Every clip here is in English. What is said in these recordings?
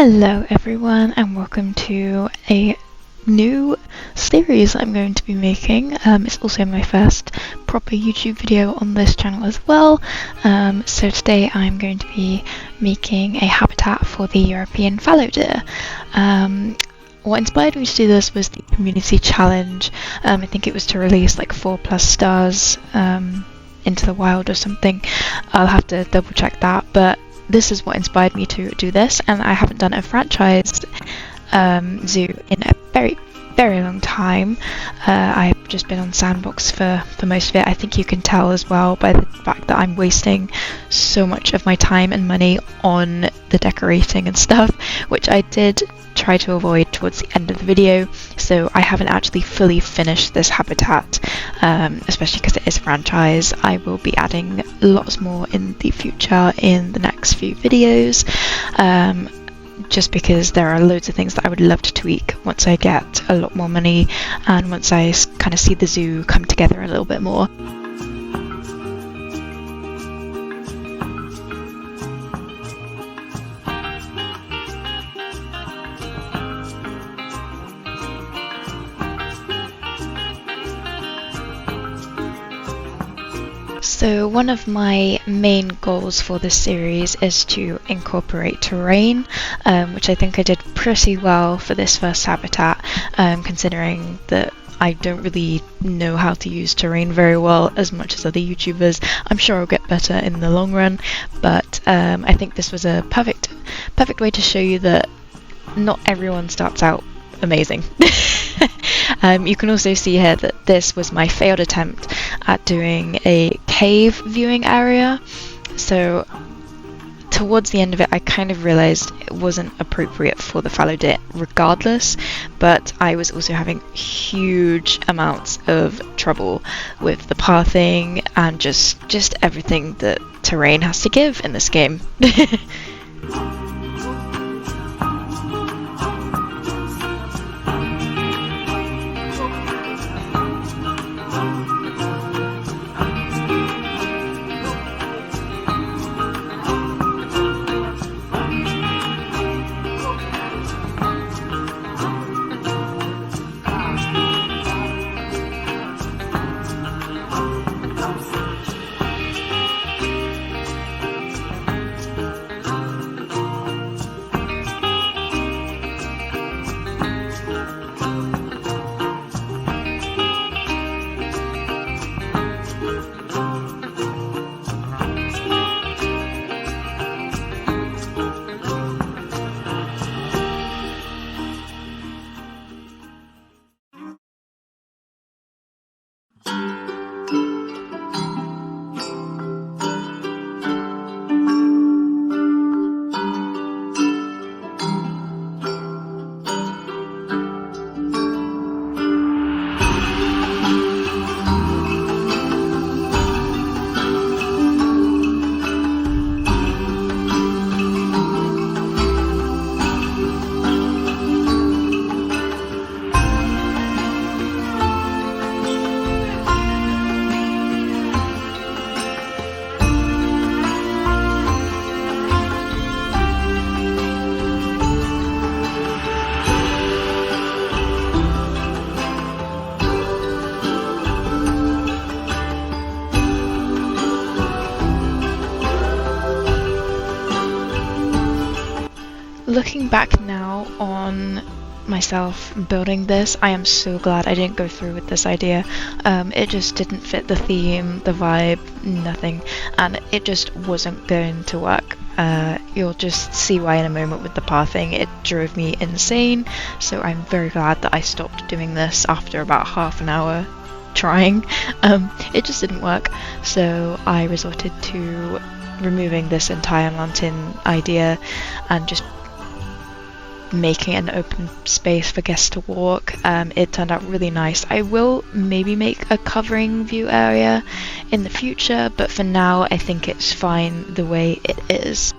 Hello everyone and welcome to a new series I'm going to be making. It's also my first proper YouTube video on this channel as well. So today I'm going to be making a habitat for the European fallow deer. What inspired me to do this was the community challenge. I think it was to release like 4+ stars into the wild or something. I'll have to double check that, but this is what inspired me to do this, and I haven't done a franchised zoo in a very long time. I've just been on Sandbox for most of it. I think you can tell as well by the fact that I'm wasting so much of my time and money on the decorating and stuff, which I did try to avoid towards the end of the video, so I haven't actually fully finished this habitat, especially because it is a franchise. I will be adding lots more in the future in the next few videos, just because there are loads of things that I would love to tweak once I get a lot more money and once I kind of see the zoo come together a little bit more. So one of my main goals for this series is to incorporate terrain, which I think I did pretty well for this first habitat, considering that I don't really know how to use terrain very well as much as other YouTubers. I'm sure I'll get better in the long run, but I think this was a perfect way to show you that not everyone starts out amazing. You can also see here that this was my failed attempt at doing a cave viewing area. So towards the end of it, I kind of realized it wasn't appropriate for the fallow deer regardless, but I was also having huge amounts of trouble with the pathing and just everything that terrain has to give in this game. Looking back now on myself building this, I am so glad I didn't go through with this idea. It just didn't fit the theme, the vibe, nothing, and it just wasn't going to work. You'll just see why in a moment with the pathing. It drove me insane, so I'm very glad that I stopped doing this after about half an hour trying. It just didn't work, so I resorted to removing this entire mountain idea and just making an open space for guests to walk. It turned out really nice. I will maybe make a covering view area in the future, but for now I think it's fine the way it is.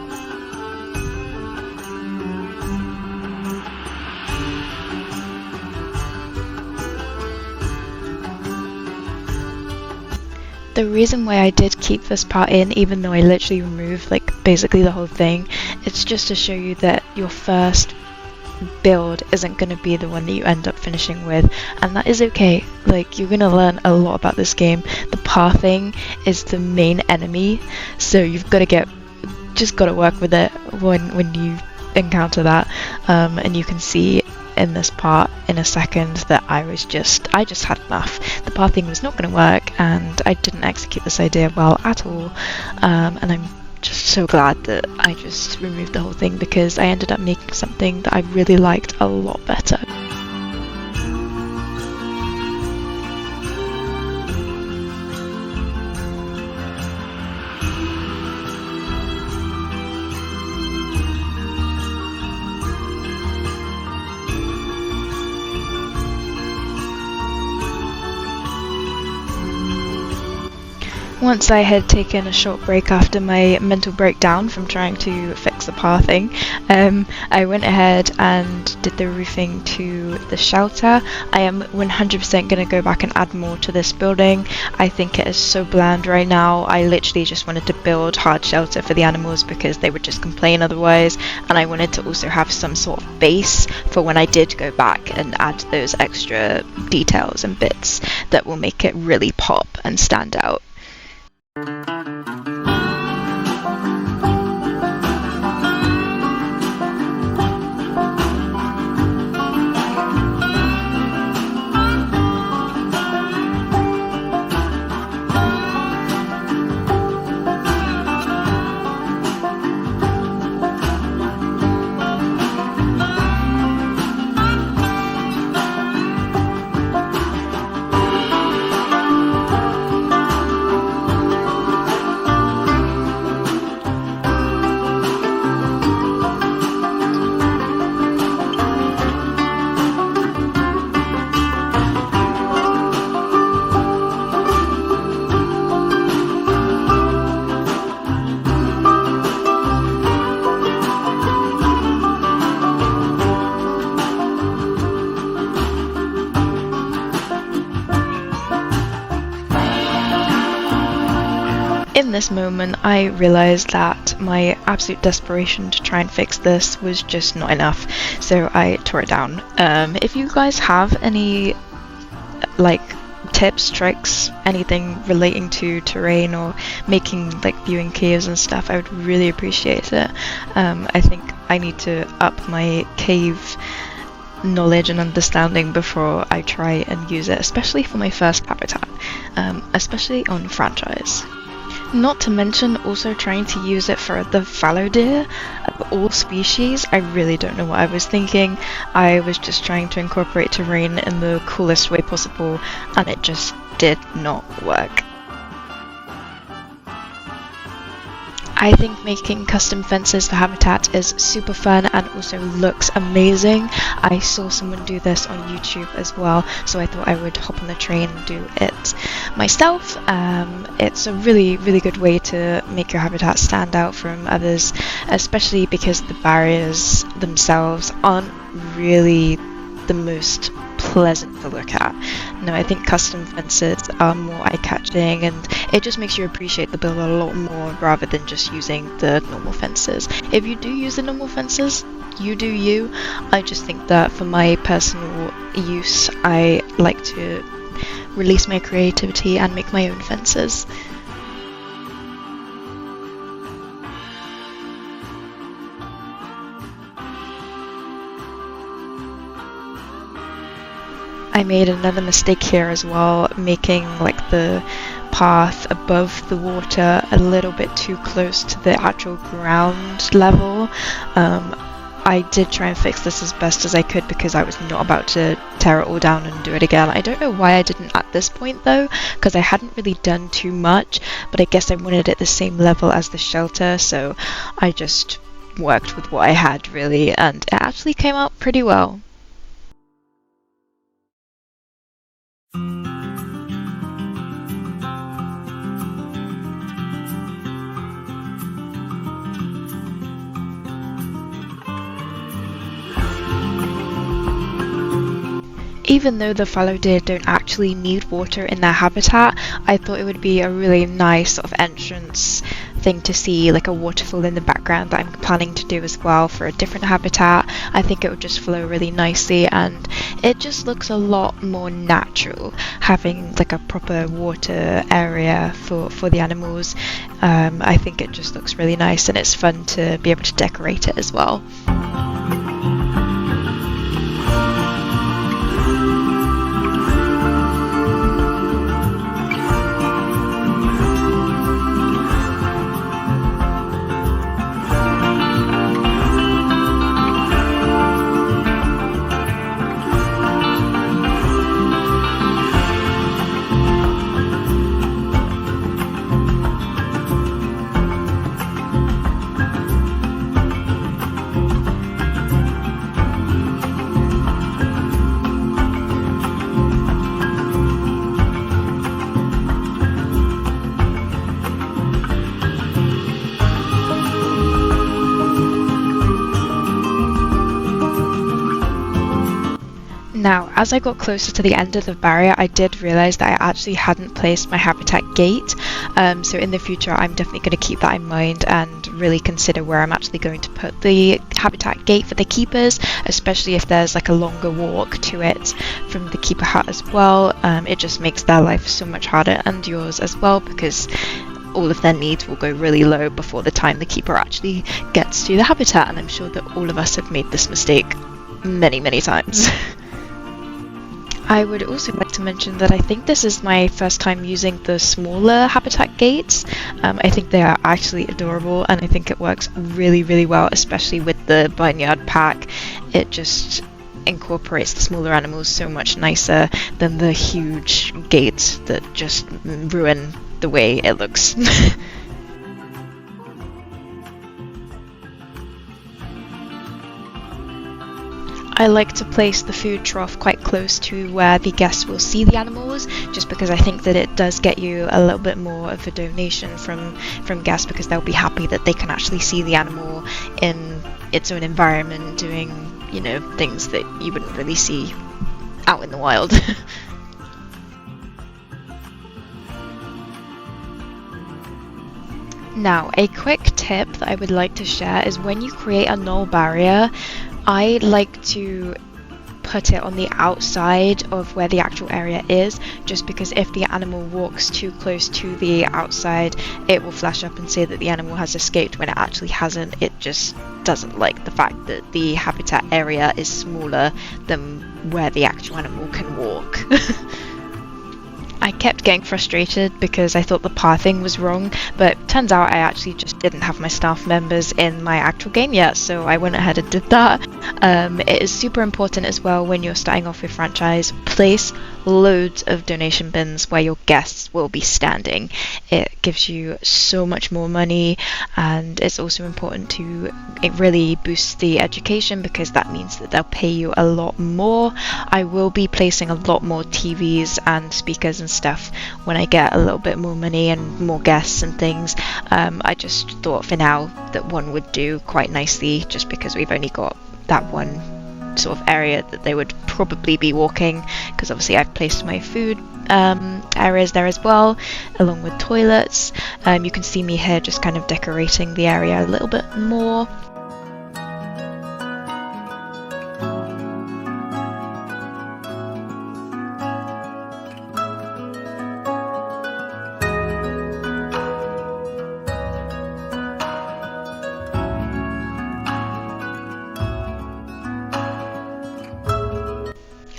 The reason why I did keep this part in, even though I literally removed like basically the whole thing, it's just to show you that your first build isn't going to be the one that you end up finishing with, and that is okay. Like, you're going to learn a lot about this game. The pathing is the main enemy, so you've got to just got to work with it when you encounter that, and you can see in this part in a second that I just had enough. The pathing was not going to work, and I didn't execute this idea well at all, and I'm just so glad that I just removed the whole thing, because I ended up making something that I really liked a lot better. Once I had taken a short break after my mental breakdown from trying to fix the pathing, I went ahead and did the roofing to the shelter. I am 100% going to go back and add more to this building. I think it is so bland right now. I literally just wanted to build hard shelter for the animals because they would just complain otherwise, and I wanted to also have some sort of base for when I did go back and add those extra details and bits that will make it really pop and stand out. In this moment, I realised that my absolute desperation to try and fix this was just not enough, so I tore it down. If you guys have any tips, tricks, anything relating to terrain or making viewing caves and stuff, I would really appreciate it. I think I need to up my cave knowledge and understanding before I try and use it, especially for my first habitat, especially on franchise. Not to mention also trying to use it for the fallow deer of all species. I really don't know what I was thinking. I was just trying to incorporate terrain in the coolest way possible, and it just did not work. I think making custom fences for habitat is super fun and also looks amazing. I saw someone do this on YouTube as well, so I thought I would hop on the train and do it myself. It's a really good way to make your habitat stand out from others, especially because the barriers themselves aren't really the most pleasant to look at. No, I think custom fences are more eye-catching, and it just makes you appreciate the build a lot more rather than just using the normal fences. If you do use the normal fences, you do you. I just think that for my personal use, I like to release my creativity and make my own fences. I made another mistake here as well, making the path above the water a little bit too close to the actual ground level. I did try and fix this as best as I could because I was not about to tear it all down and do it again. I don't know why I didn't at this point though, because I hadn't really done too much, but I guess I wanted it the same level as the shelter, so I just worked with what I had really, and it actually came out pretty well. Even though the fallow deer don't actually need water in their habitat, I thought it would be a really nice sort of entrance thing to see, like a waterfall in the background that I'm planning to do as well for a different habitat. I think it would just flow really nicely, and it just looks a lot more natural having like a proper water area for the animals. I think it just looks really nice, and it's fun to be able to decorate it as well. Now, as I got closer to the end of the barrier, I did realise that I actually hadn't placed my habitat gate, so in the future I'm definitely going to keep that in mind and really consider where I'm actually going to put the habitat gate for the keepers, especially if there's like a longer walk to it from the keeper hut as well. It just makes their life so much harder, and yours as well, because all of their needs will go really low before the time the keeper actually gets to the habitat, and I'm sure that all of us have made this mistake many times. I would also like to mention that I think this is my first time using the smaller habitat gates. I think they are actually adorable, and I think it works really well, especially with the barnyard pack. It just incorporates the smaller animals so much nicer than the huge gates that just ruin the way it looks. I like to place the food trough quite close to where the guests will see the animals, just because I think that it does get you a little bit more of a donation from guests, because they'll be happy that they can actually see the animal in its own environment doing, you know, things that you wouldn't really see out in the wild. Now, a quick tip that I would like to share is when you create a null barrier, I like to put it on the outside of where the actual area is, just because if the animal walks too close to the outside, it will flash up and say that the animal has escaped when it actually hasn't. It just doesn't like the fact that the habitat area is smaller than where the actual animal can walk. I kept getting frustrated because I thought the pathing was wrong, but turns out I actually just didn't have my staff members in my actual game yet, so I went ahead and did that. It is super important as well when you're starting off with franchise. Place loads of donation bins where your guests will be standing. It gives you so much more money, and it's also important to really boost the education, because that means that they'll pay you a lot more. I will be placing a lot more TVs and speakers and stuff when I get a little bit more money and more guests and things. I just thought for now that one would do quite nicely, just because we've only got that one sort of area that they would probably be walking, because obviously I've placed my food areas there as well, along with toilets. You can see me here just kind of decorating the area a little bit more.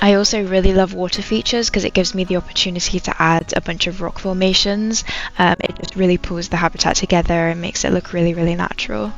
I also really love water features because it gives me the opportunity to add a bunch of rock formations. It just really pulls the habitat together and makes it look really natural.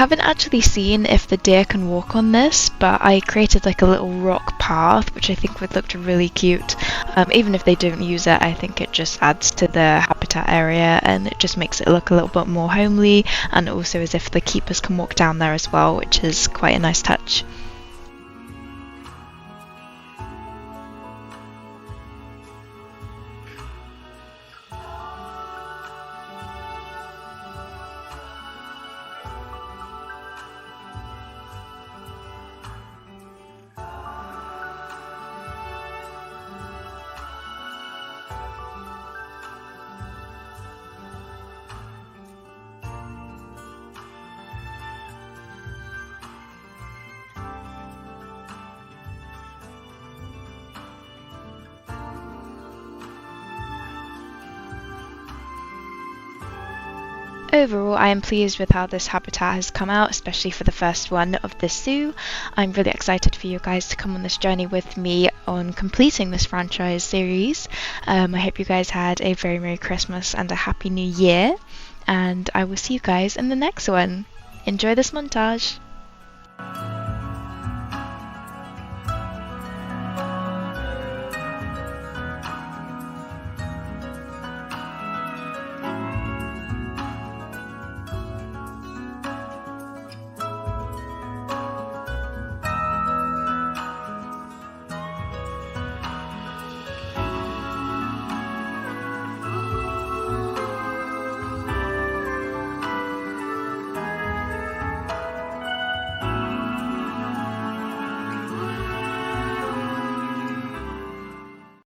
haven't actually seen if the deer can walk on this, but I created like a little rock path, which I think would look really cute. Even if they don't use it, I think it just adds to the habitat area and it just makes it look a little bit more homely, and also as if the keepers can walk down there as well, which is quite a nice touch. Overall, I am pleased with how this habitat has come out, especially for the first one of this zoo. I'm really excited for you guys to come on this journey with me on completing this franchise series. I hope you guys had a very Merry Christmas and a Happy New Year, and I will see you guys in the next one. Enjoy this montage!